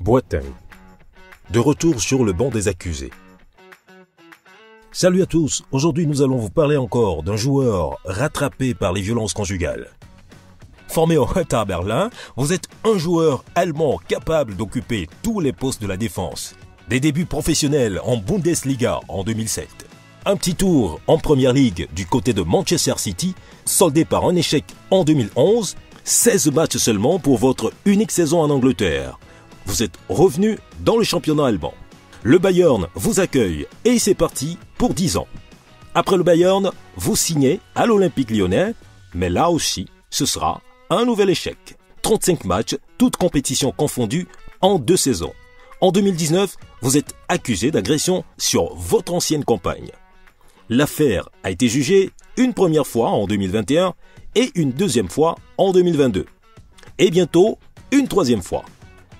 Boateng, de retour sur le banc des accusés. Salut à tous, aujourd'hui nous allons vous parler encore d'un joueur rattrapé par les violences conjugales. Formé au Hertha Berlin, vous êtes un joueur allemand capable d'occuper tous les postes de la défense. Des débuts professionnels en Bundesliga en 2007. Un petit tour en Première Ligue du côté de Manchester City, soldé par un échec en 2011, 16 matchs seulement pour votre unique saison en Angleterre. Vous êtes revenu dans le championnat allemand. Le Bayern vous accueille et c'est parti pour 10 ans. Après le Bayern, vous signez à l'Olympique Lyonnais, mais là aussi, ce sera un nouvel échec. 35 matchs, toutes compétitions confondues, en 2 saisons. En 2019, vous êtes accusé d'agression sur votre ancienne compagne. L'affaire a été jugée une première fois en 2021 et une deuxième fois en 2022. Et bientôt, une troisième fois.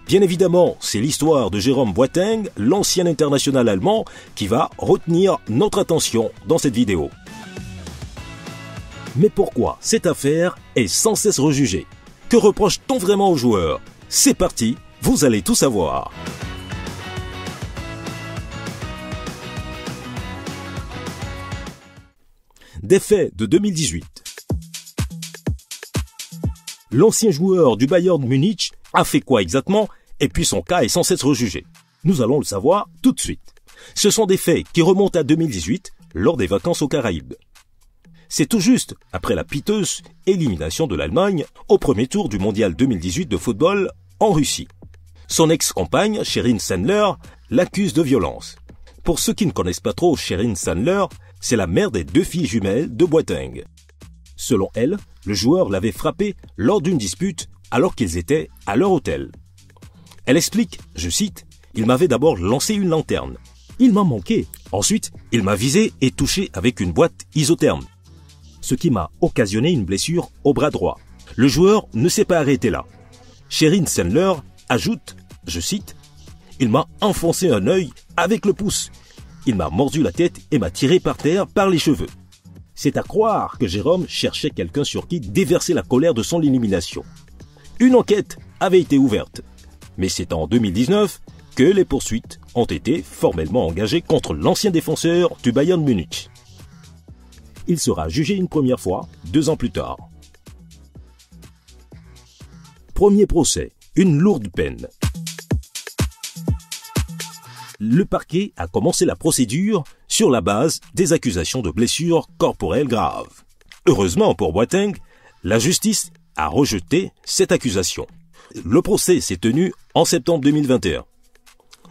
Bien évidemment, c'est l'histoire de Jérôme Boateng, l'ancien international allemand, qui va retenir notre attention dans cette vidéo. Mais pourquoi cette affaire est sans cesse rejugée? Que reproche-t-on vraiment aux joueurs? C'est parti, vous allez tout savoir. Des faits de 2018. L'ancien joueur du Bayern Munich a fait quoi exactement? Et puis son cas est sans cesse rejugé. Nous allons le savoir tout de suite. Ce sont des faits qui remontent à 2018, lors des vacances aux Caraïbes. C'est tout juste après la piteuse élimination de l'Allemagne au premier tour du mondial 2018 de football en Russie. Son ex-compagne, Sherin Sandler, l'accuse de violence. Pour ceux qui ne connaissent pas trop Sherin Sandler, c'est la mère des 2 filles jumelles de Boateng. Selon elle, le joueur l'avait frappé lors d'une dispute alors qu'ils étaient à leur hôtel. Elle explique, je cite, « Il m'avait d'abord lancé une lanterne. Il m'a manqué. Ensuite, il m'a visé et touché avec une boîte isotherme. Ce qui m'a occasionné une blessure au bras droit. Le joueur ne s'est pas arrêté là. » Sherin Sandler ajoute, je cite, « Il m'a enfoncé un œil avec le pouce. Il m'a mordu la tête et m'a tiré par terre par les cheveux. » C'est à croire que Jérôme cherchait quelqu'un sur qui déverser la colère de son élimination. Une enquête avait été ouverte. Mais c'est en 2019 que les poursuites ont été formellement engagées contre l'ancien défenseur du Bayern Munich. Il sera jugé une première fois 2 ans plus tard. Premier procès, une lourde peine. Le parquet a commencé la procédure sur la base des accusations de blessures corporelles graves. Heureusement pour Boateng, la justice a rejeté cette accusation. Le procès s'est tenu en septembre 2021.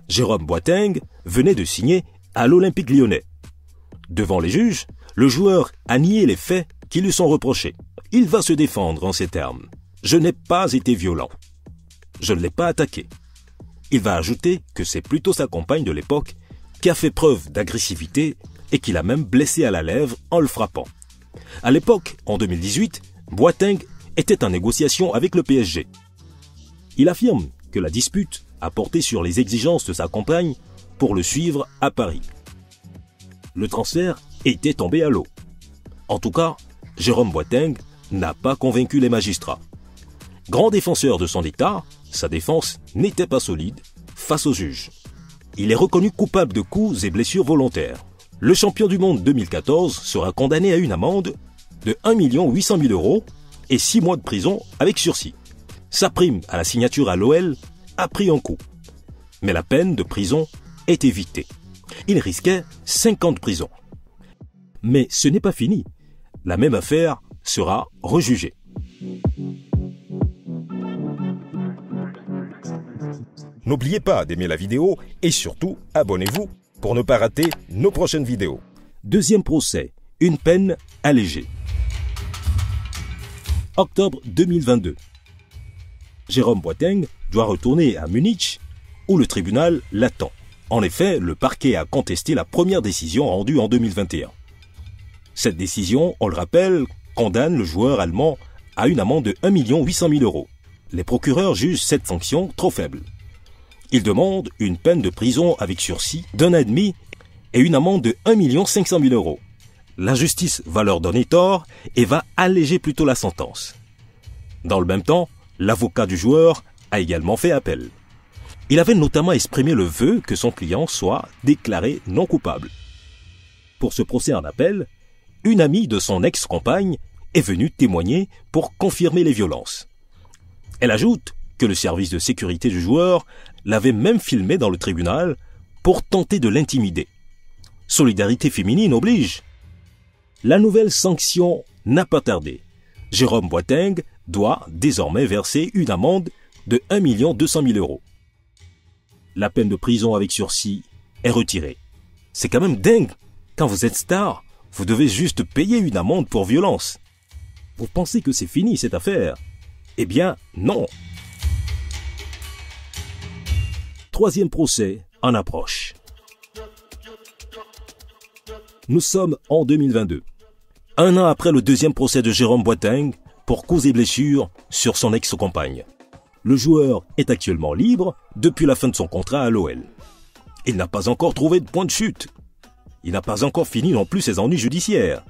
Jérôme Boateng venait de signer à l'Olympique Lyonnais. Devant les juges, le joueur a nié les faits qui lui sont reprochés. Il va se défendre en ces termes. « Je n'ai pas été violent. Je ne l'ai pas attaqué. » Il va ajouter que c'est plutôt sa compagne de l'époque qui a fait preuve d'agressivité et qui l'a même blessé à la lèvre en le frappant. À l'époque, en 2018, Boateng était en négociation avec le PSG. Il affirme que la dispute a porté sur les exigences de sa compagne pour le suivre à Paris. Le transfert était tombé à l'eau. En tout cas, Jérôme Boateng n'a pas convaincu les magistrats. Grand défenseur de son état, sa défense n'était pas solide face aux juges. Il est reconnu coupable de coups et blessures volontaires. Le champion du monde 2014 sera condamné à une amende de 1 800 000 € et 6 mois de prison avec sursis. Sa prime à la signature à l'OL a pris un coup. Mais la peine de prison est évitée. Il risquait 5 ans de prison. Mais ce n'est pas fini. La même affaire sera rejugée. N'oubliez pas d'aimer la vidéo et surtout abonnez-vous pour ne pas rater nos prochaines vidéos. Deuxième procès, une peine allégée. Octobre 2022. Jérôme Boateng doit retourner à Munich où le tribunal l'attend. En effet, le parquet a contesté la première décision rendue en 2021. Cette décision, on le rappelle, condamne le joueur allemand à une amende de 1 800 000 €. Les procureurs jugent cette sanction trop faible. Ils demandent une peine de prison avec sursis d'1 an et demi et une amende de 1 500 000 €. La justice va leur donner tort et va alléger plutôt la sentence. Dans le même temps, l'avocat du joueur a également fait appel. Il avait notamment exprimé le vœu que son client soit déclaré non coupable. Pour ce procès en appel, une amie de son ex-compagne est venue témoigner pour confirmer les violences. Elle ajoute que le service de sécurité du joueur l'avait même filmé dans le tribunal pour tenter de l'intimider. Solidarité féminine oblige. La nouvelle sanction n'a pas tardé. Jérôme Boateng doit désormais verser une amende de 1 200 000 €. La peine de prison avec sursis est retirée. C'est quand même dingue. Quand vous êtes star, vous devez juste payer une amende pour violence. Vous pensez que c'est fini cette affaire? Eh bien, non. Troisième procès en approche. Nous sommes en 2022. Un an après le deuxième procès de Jérôme Boateng pour cause et blessure sur son ex-compagne. Le joueur est actuellement libre depuis la fin de son contrat à l'OL. Il n'a pas encore trouvé de point de chute. Il n'a pas encore fini non plus ses ennuis judiciaires.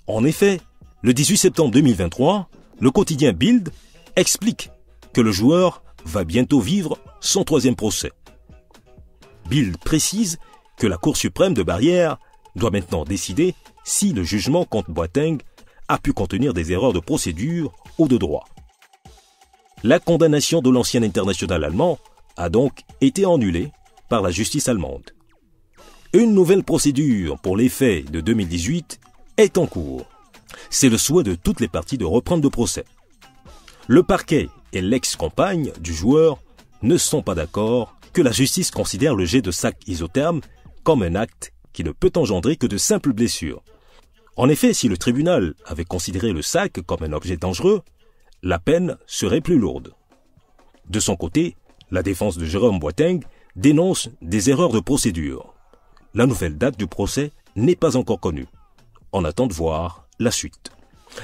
En effet, le 18 septembre 2023, le quotidien Bild explique que le joueur va bientôt vivre son troisième procès. Bild précise que la Cour suprême de Barrière doit maintenant décider si le jugement contre Boateng a pu contenir des erreurs de procédure ou de droit. La condamnation de l'ancien international allemand a donc été annulée par la justice allemande. Une nouvelle procédure pour les faits de 2018 est en cours. C'est le souhait de toutes les parties de reprendre le procès. Le parquet et l'ex-compagne du joueur ne sont pas d'accord que la justice considère le jet de sac isotherme comme un acte qui ne peut engendrer que de simples blessures. En effet, si le tribunal avait considéré le sac comme un objet dangereux, la peine serait plus lourde. De son côté, la défense de Jérôme Boateng dénonce des erreurs de procédure. La nouvelle date du procès n'est pas encore connue. On attend de voir la suite.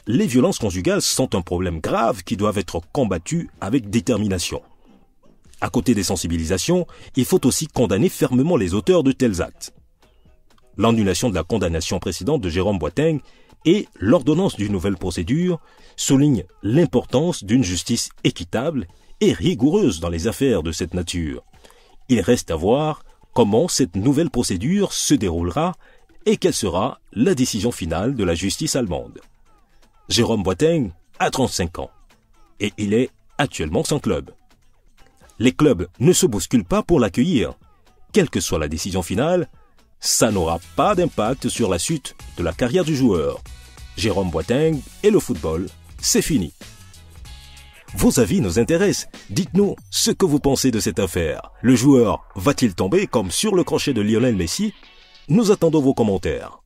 Les violences conjugales sont un problème grave qui doivent être combattus avec détermination. À côté des sensibilisations, il faut aussi condamner fermement les auteurs de tels actes. L'annulation de la condamnation précédente de Jérôme Boateng et l'ordonnance d'une nouvelle procédure soulignent l'importance d'une justice équitable et rigoureuse dans les affaires de cette nature. Il reste à voir comment cette nouvelle procédure se déroulera et quelle sera la décision finale de la justice allemande. Jérôme Boateng a 35 ans et il est actuellement sans club. Les clubs ne se bousculent pas pour l'accueillir. Quelle que soit la décision finale, ça n'aura pas d'impact sur la suite de la carrière du joueur. Jérôme Boateng et le football, c'est fini. Vos avis nous intéressent. Dites-nous ce que vous pensez de cette affaire. Le joueur va-t-il tomber comme sur le crochet de Lionel Messi? Nous attendons vos commentaires.